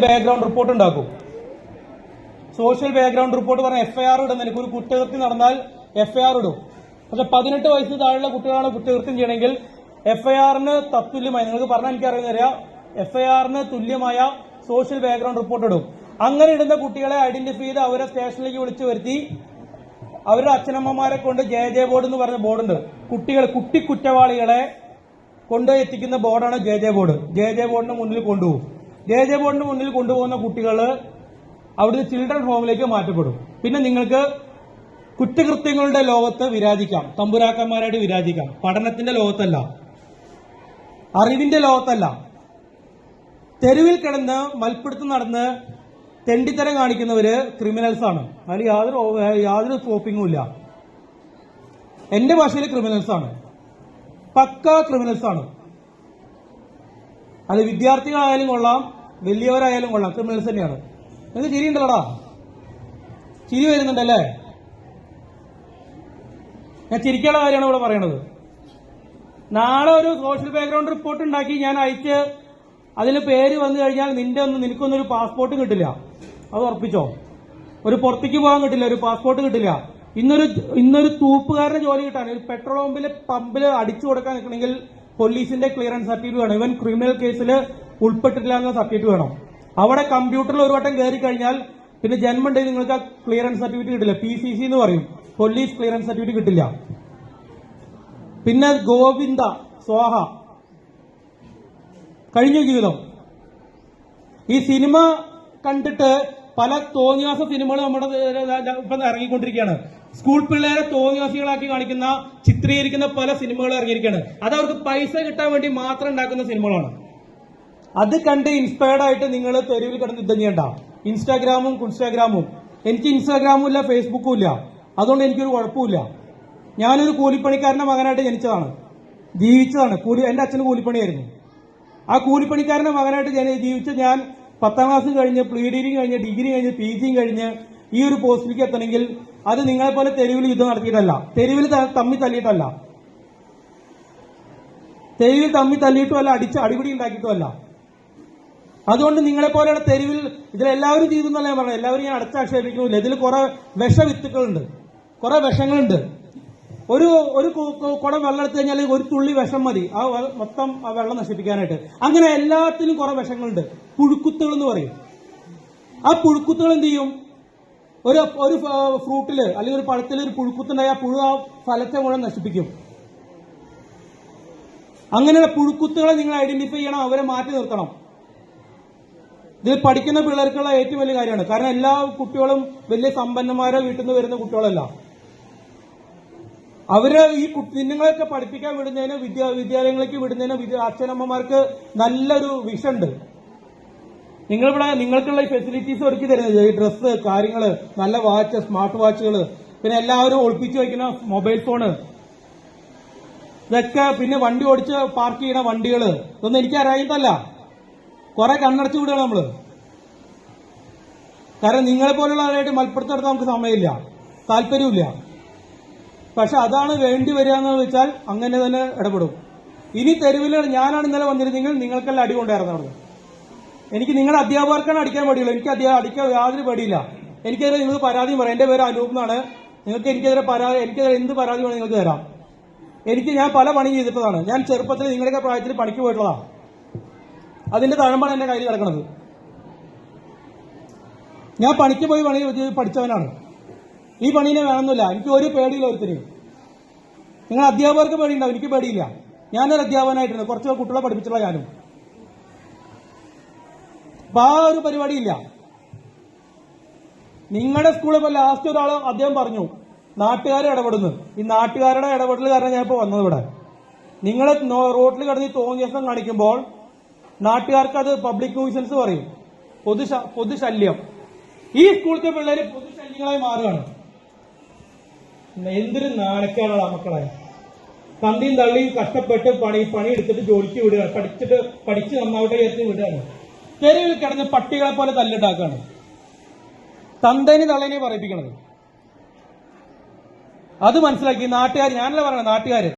Background report ഉണ്ടാക്കും. Social background report പറഞ്ഞാൽ FIR ഇടുന്ന ഒരു കുറ്റകൃത്യം നടന്നാൽ FIR ഇടും. പക്ഷെ 18 വയസ്സിന് താഴെയുള്ള കുട്ടികളാണ് കുറ്റകൃത്യം ചെയ്യണമെങ്കിൽ FIRന് തത്തുല്യമായി, നിങ്ങൾക്ക് പറഞ്ഞാൽ എനിക്കറിയാം, FIRന് തുല്യമായ സോഷ്യൽ ബാക്ക്ഗ്രൗണ്ട് റിപ്പോർട്ട് ഇടും. അങ്ങനെ ഇടുന്ന കുട്ടികളെ ഐഡന്റിഫൈ ചെയ്ത് അവരെ സ്റ്റേഷനിലേക്ക് വിളിച്ചു വരുത്തി അവരുടെ അച്ഛനമ്മമാരെ കൊണ്ട് JJ ബോർഡ് എന്ന് പറഞ്ഞ ബോർഡുണ്ട്. കുട്ടി കുറ്റവാളികളെ കൊണ്ടുപോയി എത്തിക്കുന്ന ബോർഡാണ് JJ ബോർഡ്. JJ ബോർഡിന് മുന്നിൽ കൊണ്ടുപോകും. JJ ബോർഡിന് മുന്നിൽ കൊണ്ടുപോകുന്ന കുട്ടികൾ അവിടുന്ന് ചിൽഡ്രൻ ഹോമിലേക്ക് മാറ്റപ്പെടും. പിന്നെ നിങ്ങൾക്ക് കുറ്റകൃത്യങ്ങളുടെ ലോകത്ത് വിരാജിക്കാം, തമ്പുരാക്കന്മാരായിട്ട് വിരാജിക്കാം. പഠനത്തിന്റെ ലോകത്തല്ല, അറിവിന്റെ ലോകത്തല്ല. തെരുവിൽ കിടന്ന് മൽപ്പിടുത്തം നടന്ന് തെണ്ടിത്തരം കാണിക്കുന്നവര് ക്രിമിനൽസ് ആണ്. അതിൽ യാതൊരു സ്കോപ്പിങ്ങും ഇല്ല. എന്റെ ഭാഷയിൽ ക്രിമിനൽസ് ആണ്, പക്ക ക്രിമിനൽസ് ആണ്. അത് വിദ്യാർത്ഥികളായാലും കൊള്ളാം, വലിയവരായാലും കൊള്ളാം, ക്രിമിനൽസ് തന്നെയാണ്. നിങ്ങൾക്ക് ചിരിയുണ്ടല്ലോടാ, ചിരി വരുന്നുണ്ടല്ലേ? ഞാൻ ചിരിക്കാനുള്ള കാര്യമാണ് ഇവിടെ പറയണത്. നാളെ ഒരു സോഷ്യൽ ബാക്ക്ഗ്രൗണ്ട് റിപ്പോർട്ട് ഉണ്ടാക്കി ഞാൻ അയച്ച് അതിന് പേര് വന്നു കഴിഞ്ഞാൽ നിനക്കൊന്നും ഒരു പാസ്പോർട്ടും കിട്ടില്ല. അത് ഉറപ്പിച്ചോ. ഒരു പുറത്തേക്ക് പോകാൻ കിട്ടില്ല, ഒരു പാസ്പോർട്ട് കിട്ടില്ല. ഇന്നൊരു തൂപ്പുകാരന്റെ ജോലി കിട്ടാൻ, ഒരു പെട്രോൾ പമ്പിൽ അടിച്ചു കൊടുക്കാൻ നിൽക്കണമെങ്കിൽ പോലീസിന്റെ ക്ലിയറൻസ് സർട്ടിഫിക്കറ്റ് വേണം. ഇവൻ ക്രിമിനൽ കേസിൽ ഉൾപ്പെട്ടിട്ടില്ല എന്ന സർട്ടിഫിക്കറ്റ് വേണം. അവിടെ കമ്പ്യൂട്ടറിൽ ഒരു വട്ടം കയറി കഴിഞ്ഞാൽ പിന്നെ ജന്മം ഉണ്ടെങ്കിൽ നിങ്ങൾക്ക് ആ ക്ലിയറൻസ് സർട്ടിഫിക്കറ്റ് കിട്ടില്ല. PCC എന്ന് പറയും, പോലീസ് ക്ലിയറൻസ് സർട്ടിഫിക്കറ്റ് കിട്ടില്ല. പിന്നെ ഗോവിന്ദ സ്വാഹ കഴിഞ്ഞു ജീവിതം. ഈ സിനിമ കണ്ടിട്ട് പല തോന്നിയാസ സിനിമകൾ നമ്മുടെ ഇപ്പം ഇറങ്ങിക്കൊണ്ടിരിക്കുകയാണ്. സ്കൂൾ പിള്ളേരെ തോന്നിയാസികളാക്കി കാണിക്കുന്ന, ചിത്രീകരിക്കുന്ന പല സിനിമകൾ ഇറങ്ങിയിരിക്കുകയാണ്. അത് അവർക്ക് പൈസ കിട്ടാൻ വേണ്ടി മാത്രം ഉണ്ടാക്കുന്ന സിനിമകളാണ്. അത് കണ്ട് ഇൻസ്പയർഡ് ആയിട്ട് നിങ്ങൾ തെരുവിൽ കിടന്ന് യുദ്ധം ചെയ്യണ്ട. ഇൻസ്റ്റാഗ്രാമും എനിക്ക് ഇൻസ്റ്റാഗ്രാമും ഇല്ല, ഫേസ്ബുക്കും ഇല്ല. അതുകൊണ്ട് എനിക്കൊരു കുഴപ്പമില്ല. ഞാനൊരു കൂലിപ്പണിക്കാരന്റെ മകനായിട്ട് ജീവിച്ചതാണ്. എന്റെ അച്ഛന് കൂലിപ്പണിയായിരുന്നു. ആ കൂലിപ്പണിക്കാരന്റെ മകനായിട്ട് ജീവിച്ച ഞാൻ 10ാം ക്ലാസ് കഴിഞ്ഞ്, പ്രീ-ഡിഗ്രി കഴിഞ്ഞ്, ഡിഗ്രി കഴിഞ്ഞ്, PG കഴിഞ്ഞ് ഈ ഒരു പോസ്റ്റിലേക്ക് എത്തണമെങ്കിൽ അത് നിങ്ങളെപ്പോലെ തെരുവിൽ യുദ്ധം നടത്തിയിട്ടല്ല, തെരുവിൽ തമ്മി തല്ലിയിട്ടല്ല, അടിപിടി ഉണ്ടാക്കിയിട്ടുമല്ല. അതുകൊണ്ട് നിങ്ങളെപ്പോലെയുള്ള തെരുവിൽ ഇതിലെല്ലാവരും ചെയ്തു എന്നല്ല ഞാൻ പറഞ്ഞത്. എല്ലാവരും ഞാൻ അടച്ചാക്ഷേപിക്കുന്നില്ല. ഇതിൽ കുറെ വിഷവിത്തുക്കളുണ്ട്, കുറെ വിഷങ്ങളുണ്ട്. ഒരു കുടം വെള്ളം എടുത്തു കഴിഞ്ഞാൽ ഒരു തുള്ളി വിഷം മതി മൊത്തം ആ വെള്ളം നശിപ്പിക്കാനായിട്ട്. അങ്ങനെ എല്ലാത്തിനും കുറെ വിഷങ്ങളുണ്ട്. പുഴുക്കുത്തുകൾ എന്ന് പറയും. ആ പുഴുക്കുത്തുകൾ എന്ത് ചെയ്യും? ഒരു ഫ്രൂട്ടില് അല്ലെങ്കിൽ ഒരു പഴത്തിൽ ഒരു പുഴുക്കുത്തുണ്ടായി ആ പുഴു ആ ഫലത്തെ മുഴുവൻ നശിപ്പിക്കും. അങ്ങനെയുള്ള പുഴുക്കുത്തുകളെ നിങ്ങൾ ഐഡന്റിഫൈ ചെയ്യണം, അവരെ മാറ്റി നിർത്തണം. ഇതിൽ പഠിക്കുന്ന പിള്ളേർക്കുള്ള ഏറ്റവും വലിയ കാര്യമാണ്. കാരണം എല്ലാ കുട്ടികളും വലിയ സമ്പന്നന്മാരെ വീട്ടിൽ നിന്ന് വരുന്ന കുട്ടികളല്ല. അവര് ഈ നിങ്ങളൊക്കെ പഠിപ്പിക്കാൻ വിടുന്നതിന്, വിദ്യാലയങ്ങളിലേക്ക് വിടുന്നതിന് അച്ഛനമ്മമാർക്ക് നല്ലൊരു വിഷനുണ്ട്. നിങ്ങൾക്കുള്ള ഈ ഫെസിലിറ്റീസ് ഒരുക്കി തരുന്നത്, ഈ ഡ്രസ്സ്, കാര്യങ്ങള്, നല്ല വാച്ച്, സ്മാർട്ട് വാച്ചുകള്, പിന്നെ എല്ലാവരും ഒളിപ്പിച്ചു വയ്ക്കുന്ന മൊബൈൽ ഫോണ്, ഇതൊക്കെ, പിന്നെ വണ്ടി ഓടിച്ച് പാർക്ക് ചെയ്യണ വണ്ടികള്, ഇതൊന്നും എനിക്ക് അറിയാത്തല്ല. കുറെ കണ്ണടച്ചു വിടുകയാണ് നമ്മള്. കാരണം നിങ്ങളെ പോലുള്ള ആളായിട്ട് മൽപ്പിടുത്തം നമുക്ക് സമയമില്ല, താല്പര്യമില്ല. പക്ഷെ അതാണ് വേണ്ടി വരിക എന്ന് വെച്ചാൽ അങ്ങനെ തന്നെ ഇടപെടും. ഇനി തെരുവിൽ ഞാനാണ് ഇന്നലെ വന്നിരുന്നെങ്കിൽ നിങ്ങൾക്കെല്ലാം അടി കൊണ്ടായിരുന്നു അവിടെ. എനിക്ക് നിങ്ങളുടെ അധ്യാപകർക്കാണ് അടിക്കാൻ പേടിയുള്ളൂ. എനിക്ക് അടിക്കാൻ യാതൊരു പേടിയില്ല. എനിക്കെതിരെ നിങ്ങൾക്ക് പരാതി പറയാം. എന്റെ പേര് അനൂപ് എന്നാണ്. എനിക്കെതിരെ എന്ത് പരാതി വേണം നിങ്ങൾക്ക് തരാം. ഞാൻ പല പണി ചെയ്തിട്ടതാണ്. ഞാൻ ചെറുപ്പത്തിൽ നിങ്ങളുടെയൊക്കെ പ്രായത്തിൽ പണിക്ക് പോയിട്ടുള്ളതാണ്. അതിന്റെ തഴമ്പാണ് എന്റെ കയ്യിൽ കിടക്കുന്നത്. ഞാൻ പണിക്ക് പോയി പഠിച്ചവനാണ്. ഈ പണീനെ വേണമെന്നില്ല. എനിക്ക് ഒരു പേടിയില്ല ഒരുത്തിനും. നിങ്ങൾ അധ്യാപകർക്ക് പേടിയുണ്ടാവും, എനിക്ക് പേടിയില്ല. ഞാനൊരു അധ്യാപകനായിട്ടുണ്ട്, കുറച്ച് കുട്ടികളെ പഠിപ്പിച്ചുള്ള ഞാനും. അപ്പൊ ആ ഒരു പരിപാടിയില്ല. നിങ്ങളുടെ സ്കൂളിൽ ഇപ്പോൾ ലാസ്റ്റ് ഒരാൾ അദ്ദേഹം പറഞ്ഞു നാട്ടുകാരെ ഇടപെടുന്നു. ഈ നാട്ടുകാരുടെ ഇടപെടൽ കാരണം ഞാൻ ഇപ്പോൾ വന്നത് ഇവിടെ. നിങ്ങൾ റോഡിൽ കിടന്ന് തോന്നിയ ദിവസം കാണിക്കുമ്പോൾ നാട്ടുകാർക്ക് അത് പബ്ലിക് ന്യൂസൻസ് പറയും, പൊതുശല്യം. ഈ സ്കൂളത്തെ പിള്ളേര് പൊതുശല്യങ്ങളായി മാറുകയാണ്. എന്തൊരു നാണക്കേടാണ് മക്കളെ. തന്തിയും തള്ളിയും കഷ്ടപ്പെട്ട് പണിയെടുത്തിട്ട് ജോലിക്ക് വിടുകയാണ്, പഠിച്ച് നന്നാവട്ടെ ചേർത്ത് വിടുകയാണ്. തെരുവിൽ കിടന്ന് പട്ടികളെ പോലെ തല്ലുണ്ടാക്കുകയാണ്. തന്തേനെ തള്ളേനെ പറയിപ്പിക്കണത്. അത് മനസ്സിലാക്കി നാട്ടുകാർ, ഞാനല്ല പറയണത്, നാട്ടുകാര്